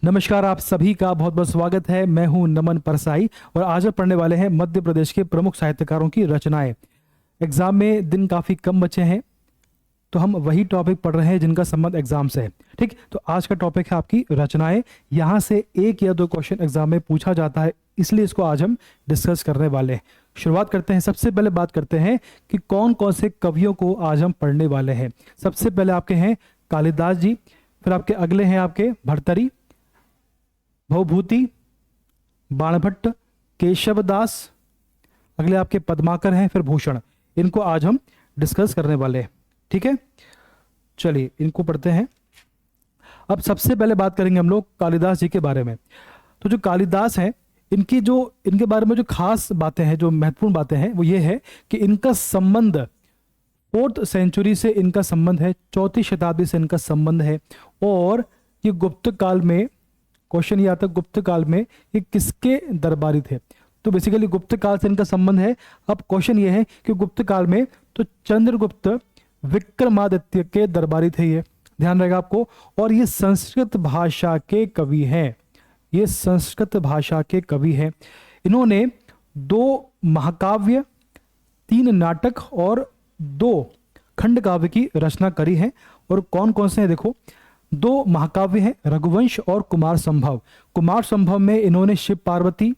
नमस्कार, आप सभी का बहुत बहुत स्वागत है। मैं हूं नमन परसाई और आज हम पढ़ने वाले हैं मध्य प्रदेश के प्रमुख साहित्यकारों की रचनाएं। एग्जाम में दिन काफ़ी कम बचे हैं, तो हम वही टॉपिक पढ़ रहे हैं जिनका संबंध एग्जाम से है। ठीक, तो आज का टॉपिक है आपकी रचनाएं। यहाँ से एक या दो क्वेश्चन एग्जाम में पूछा जाता है, इसलिए इसको आज हम डिस्कस करने वाले हैं। शुरुआत करते हैं। सबसे पहले बात करते हैं कि कौन कौन से कवियों को आज हम पढ़ने वाले हैं। सबसे पहले आपके हैं कालिदास जी, फिर आपके अगले हैं आपके भर्तरी, भवभूति, बाणभट्ट, केशवदास, अगले आपके पद्माकर हैं, फिर भूषण। इनको आज हम डिस्कस करने वाले हैं। ठीक है, चलिए इनको पढ़ते हैं। अब सबसे पहले बात करेंगे हम लोग कालिदास जी के बारे में। तो जो कालिदास हैं, इनके बारे में जो खास बातें हैं, जो महत्वपूर्ण बातें हैं, वो ये है कि इनका संबंध 4th सेंचुरी से इनका संबंध है, 4वीं शताब्दी से इनका संबंध है। और ये गुप्त काल में, क्वेश्चन ये आता है गुप्त काल में ये किसके दरबारी थे। तो बेसिकली गुप्त काल से इनका संबंध है। अब क्वेश्चन ये है कि गुप्त काल में तो चंद्रगुप्त विक्रमादित्य के दरबारी थे, ये ध्यान रहेगा आपको। और ये संस्कृत भाषा के कवि हैं, ये संस्कृत भाषा के कवि हैं। इन्होंने 2 महाकाव्य, 3 नाटक और 2 खंड काव्य की रचना करी है। और कौन कौन से हैं देखो, 2 महाकाव्य हैं, रघुवंश और कुमार संभव। कुमार संभव में इन्होंने शिव पार्वती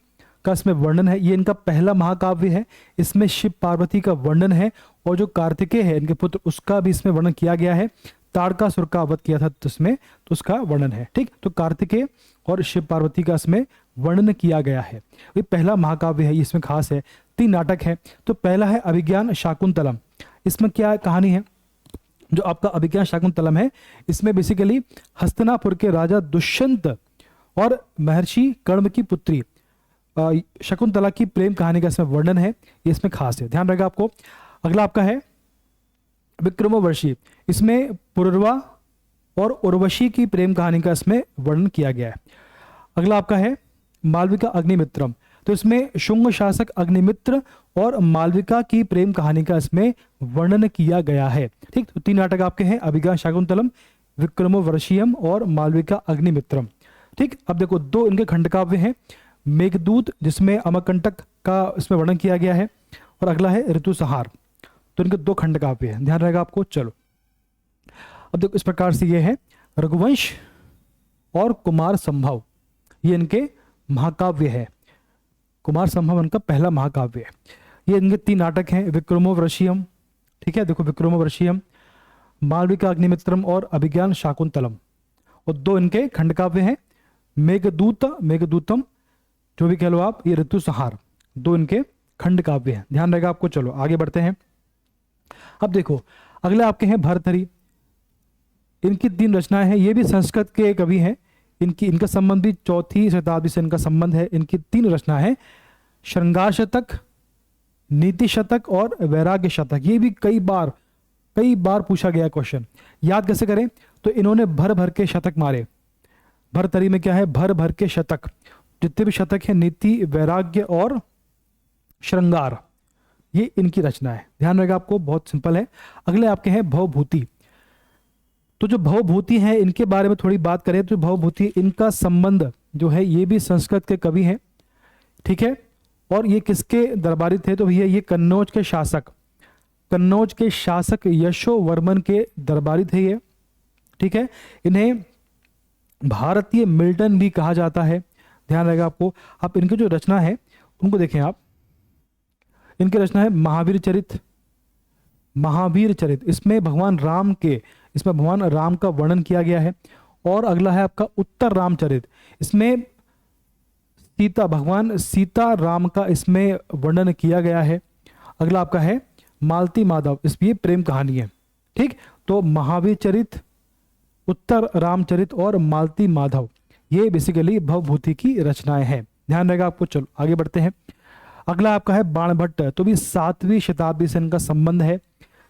का इसमें वर्णन है, ये इनका पहला महाकाव्य है, इसमें शिव पार्वती का वर्णन है। और जो कार्तिकेय है इनके पुत्र, उसका भी इसमें वर्णन किया गया है। ताड़कासुर का वध किया था तो इसमें, तो उसका वर्णन है। ठीक, तो कार्तिकेय और शिव पार्वती का इसमें वर्णन किया गया है। ये पहला महाकाव्य है, ये इसमें खास है। 3 नाटक है। तो पहला है अभिज्ञान शाकुंतलम। इसमें क्या कहानी है, जो आपका अभिज्ञान शाकुंतलम है, इसमें बेसिकली हस्तिनापुर के राजा दुष्यंत और महर्षि कर्ण की पुत्री शकुंतला की प्रेम कहानी का इसमें वर्णन है, ये इसमें खास है, ध्यान रहेगा आपको। अगला आपका है विक्रमोर्वशी। इसमें पुरुरवा और उर्वशी की प्रेम कहानी का इसमें वर्णन किया गया है। अगला आपका है मालविका अग्निमित्रम। तो इसमें शुंग शासक अग्निमित्र और मालविका की प्रेम कहानी का इसमें वर्णन किया गया है। ठीक, तो 3 नाटक आपके हैं, अभिज्ञान शाकुंतलम, विक्रमोर्वशीयम और मालविका अग्निमित्रम। ठीक, अब देखो 2 इनके खंडकाव्य हैं, मेघदूत जिसमें अमरकंटक का इसमें वर्णन किया गया है, और अगला है ऋतुसंहार। तो इनके 2 खंडकाव्य हैं, ध्यान रहेगा आपको। चलो अब देखो इस प्रकार से ये है रघुवंश और कुमार संभव, ये इनके महाकाव्य है। कुमार संभव इनका पहला महाकाव्य है। ये इनके 3 नाटक हैं, विक्रमोर्वशीयम, ठीक है, देखो विक्रमोर्वशीयम, मालविका अग्निमित्रम और अभिज्ञान शाकुंतलम। और 2 इनके खंडकाव्य हैं, मेघदूतम जो भी कह लो आप, ये ऋतुसंहार, 2 इनके खंड काव्य हैं, ध्यान रहेगा आपको। चलो आगे बढ़ते हैं। अब देखो अगले आपके हैं भर्तरी। इनकी 3 रचनाएं हैं, ये भी संस्कृत के कवि हैं। इनका संबंध भी 4वीं शताब्दी से इनका संबंध है। इनकी 3 रचनाएं हैं, श्रृंगार शतक, नीति शतक और वैराग्य शतक। ये भी कई बार पूछा गया क्वेश्चन। याद कैसे करें, तो इन्होंने भर भर के शतक मारे। भर्तरी में क्या है, भर भर के शतक, जितने भी शतक है, नीति, वैराग्य और श्रृंगार, ये इनकी रचना है, ध्यान रहेगा आपको, बहुत सिंपल है। अगले आपके हैं भवभूति। तो जो भवभूति हैं, इनके बारे में थोड़ी बात करें तो भवभूति, इनका संबंध जो है, ये भी संस्कृत के कवि हैं, ठीक है। और ये किसके दरबारी थे, तो भैया ये कन्नौज के शासक यशोवर्मन के दरबारी थे ये, ठीक है। इन्हें भारतीय मिल्टन भी कहा जाता है, ध्यान रहेगा आपको। आप इनकी जो रचना है उनको देखें आप, इनकी रचना है महावीर चरित। इसमें भगवान राम का वर्णन किया गया है। और अगला है आपका उत्तर रामचरित। इसमें भगवान सीता राम का इसमें वर्णन किया गया है। अगला आपका है मालती माधव, इसमें प्रेम कहानी है, ठीक। तो महावीर चरित, उत्तर रामचरित और मालती माधव, ये बेसिकली भवभूति की रचनाएं हैं, ध्यान रहेगा आपको। चलो आगे बढ़ते हैं। अगला आपका है बाणभट्ट। तो भी 7वीं शताब्दी से इनका संबंध है।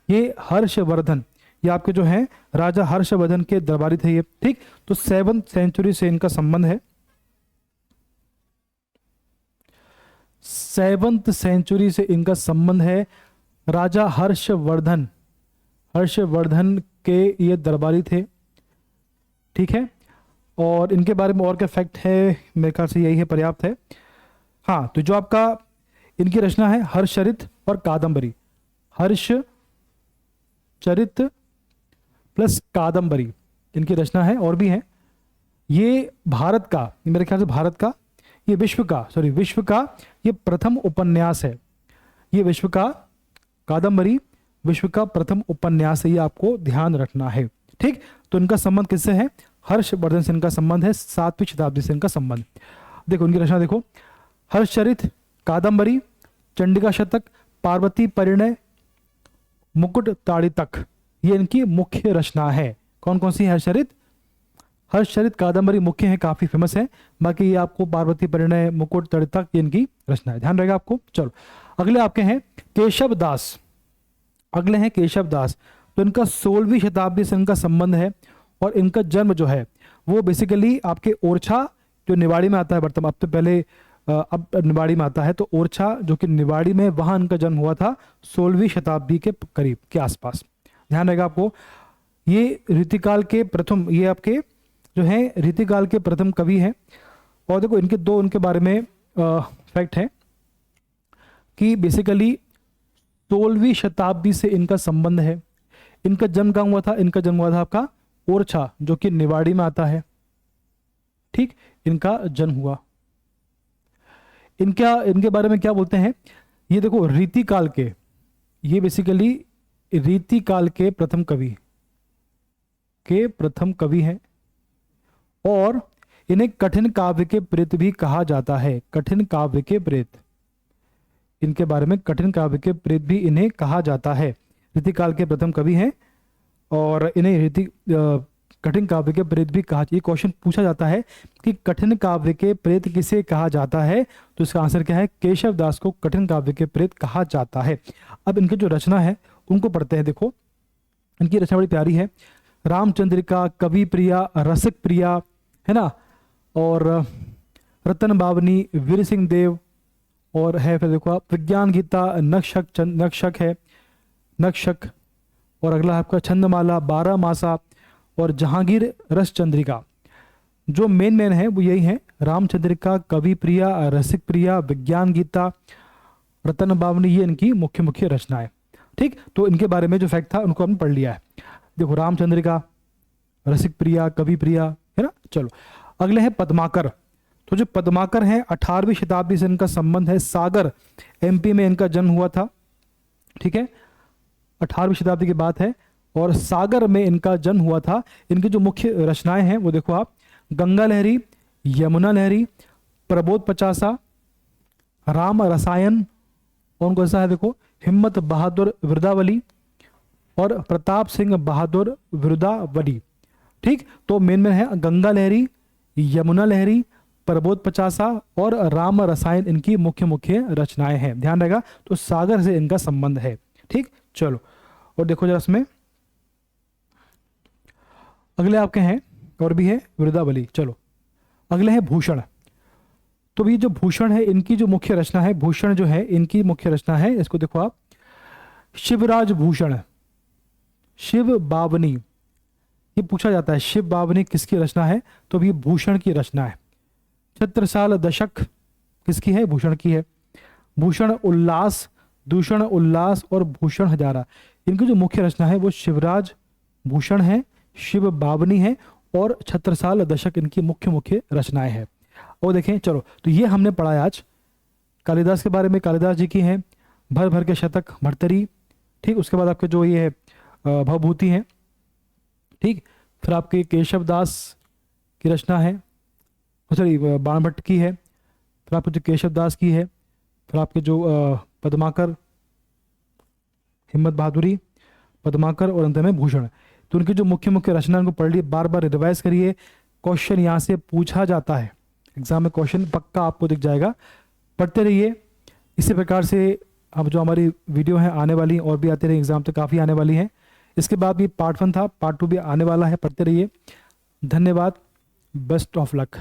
ये हर्षवर्धन, ये आपके जो हैं राजा हर्षवर्धन के दरबारी थे ये, ठीक। तो 7th सेंचुरी से इनका संबंध है, 7th सेंचुरी से इनका संबंध है। राजा हर्षवर्धन के ये दरबारी थे, ठीक है। और इनके बारे में और क्या फैक्ट है, मेरे ख्याल से यही है, पर्याप्त है। हाँ, तो जो आपका इनकी रचना है हर्षचरित और कादंबरी, हर्षचरित प्लस कादंबरी इनकी रचना है, और भी है। ये भारत का, मेरे ख्याल से भारत का, ये विश्व का ये प्रथम उपन्यास है। ये विश्व का, कादंबरी विश्व का प्रथम उपन्यास है, ये आपको ध्यान रखना है। ठीक, तो इनका संबंध किससे है? हर्षवर्धन से इनका संबंध है, 7वीं शताब्दी से इनका संबंध। देखो इनकी रचना देखो, हर्षचरित, कादंबरी, चंडिका शतक, पार्वती परिणय, मुकुट ताड़ितक, ये इनकी मुख्य रचना है। कौन कौन सी? हर्षचरित कादंबरी मुख्य है, काफी फेमस है। बाकी ये आपको पार्वती परिणय, मुकुट ताड़ितक, ये इनकी रचना है, ध्यान रहेगा आपको। चलो अगले आपके हैं केशव दास। अगले हैं केशव दास, तो इनका 16वीं शताब्दी से इनका संबंध है, और इनका जन्म जो है वो बेसिकली आपके ओरछा, जो निवाड़ी में आता है वर्तमान, अब तो पहले अब निवाड़ी में आता है, तो ओरछा जो कि निवाड़ी में, वहां इनका जन्म हुआ था 16वीं शताब्दी के करीब के आसपास, ध्यान रहेगा आपको। ये रीतिकाल के प्रथम, ये आपके जो है रीतिकाल के प्रथम कवि हैं। और देखो इनके बारे में फैक्ट है कि बेसिकली 16वीं शताब्दी से इनका संबंध है। इनका जन्म कहाँ हुआ था? इनका जन्म हुआ था आपका ओरछा, जो कि निवाड़ी में आता है। ठीक, इनका जन्म हुआ। इनके बारे में क्या बोलते हैं? ये देखो रीतिकाल के, ये बेसिकली रीतिकाल के प्रथम कवि हैं, और इन्हें कठिन काव्य के प्रेत भी कहा जाता है। कठिन काव्य के प्रेत, इनके बारे में कठिन काव्य के प्रेत भी इन्हें कहा जाता है। रीतिकाल के प्रथम कवि हैं, और इन्हें कठिन काव्य के प्रेत भी कहा। ये क्वेश्चन पूछा जाता है कि कठिन काव्य के प्रेत किसे कहा जाता है, तो इसका आंसर क्या है? केशव दास को कठिन काव्य के प्रेत कहा जाता है। अब इनकी जो रचना है उनको पढ़ते हैं। देखो इनकी रचना बड़ी प्यारी है। रामचंद्रिका, कवि प्रिया, रसिक प्रिया, है ना, और रतन बावनी, वीर सिंह देव, और है फिर देखो आप विज्ञान गीता, नक्षक है, नक्षक, और अगला आपका छंदमाला, 12 मासा, और जहांगीर रस चंद्रिका। जो मेन है वो यही है, रामचंद्रिका, कवि प्रिया, रसिक प्रिया, विज्ञान गीता, रतन बावनी, ये इनकी मुख्य रचनाएं। ठीक, तो इनके बारे में जो फैक्ट था उनको हमने पढ़ लिया है। देखो रामचंद्रिका, रसिक प्रिया, कवि प्रिया, है ना। चलो अगले हैं पद्माकर। तो जो पद्माकर हैं 18वीं शताब्दी से इनका संबंध है। सागर एमपी में इनका जन्म हुआ था। ठीक है, 18वीं शताब्दी की बात है, और सागर में इनका जन्म हुआ था। इनकी जो मुख्य रचनाएं हैं वो देखो आप, गंगा लहरी, यमुना लहरी, प्रबोध पचासा, राम रसायन, कौन कौन सा है देखो, हिम्मत बहादुर विरुदावली, और प्रताप सिंह बहादुर विरुदावली। ठीक, तो मेन है गंगा लहरी, यमुना लहरी, प्रबोध पचासा और राम रसायन, इनकी मुख्य रचनाएं हैं, ध्यान रहेगा। तो सागर से इनका संबंध है। ठीक, चलो और देखो जरा इसमें अगले आपके हैं, और भी है विरुदावली। चलो अगले हैं भूषण। तो ये जो भूषण है, इनकी जो मुख्य रचना है, भूषण जो है इनकी मुख्य रचना है, इसको देखो आप, शिवराज भूषण, शिव बावनी। ये पूछा जाता है शिव बावनी किसकी रचना है, तो ये भूषण की रचना है। छत्रसाल दशक किसकी है? भूषण की है। भूषण उल्लास, दूषण उल्लास और भूषण हजारा, इनकी जो मुख्य रचना है वो शिवराज भूषण है, शिव बावनी है, और छत्रसाल दशक इनकी मुख्य रचनाएं हैं। और देखें, चलो तो ये हमने पढ़ा है आज कालिदास के बारे में। कालिदास जी की हैं भर भर के शतक, भर्तरी। ठीक, उसके बाद आपके जो ये है भवभूति हैं। ठीक, फिर आपके केशव दास की रचना है, सॉरी बाणभट्ट की है, फिर आपके जो केशव दास की है, फिर आपके जो पद्माकर, हिम्मत बहादुरी, पद्माकर, और अंत में भूषण। तो उनकी जो मुख्य रचना उनको पढ़ लिए, बार बार रिवाइज करिए। क्वेश्चन यहाँ से पूछा जाता है, एग्जाम में क्वेश्चन पक्का आपको दिख जाएगा, पढ़ते रहिए। इसी प्रकार से अब जो हमारी वीडियो है आने वाली और भी आते रहिए, एग्जाम तो काफ़ी आने वाली है। इसके बाद भी पार्ट 1 था, पार्ट 2 भी आने वाला है, पढ़ते रहिए। धन्यवाद, बेस्ट ऑफ लक।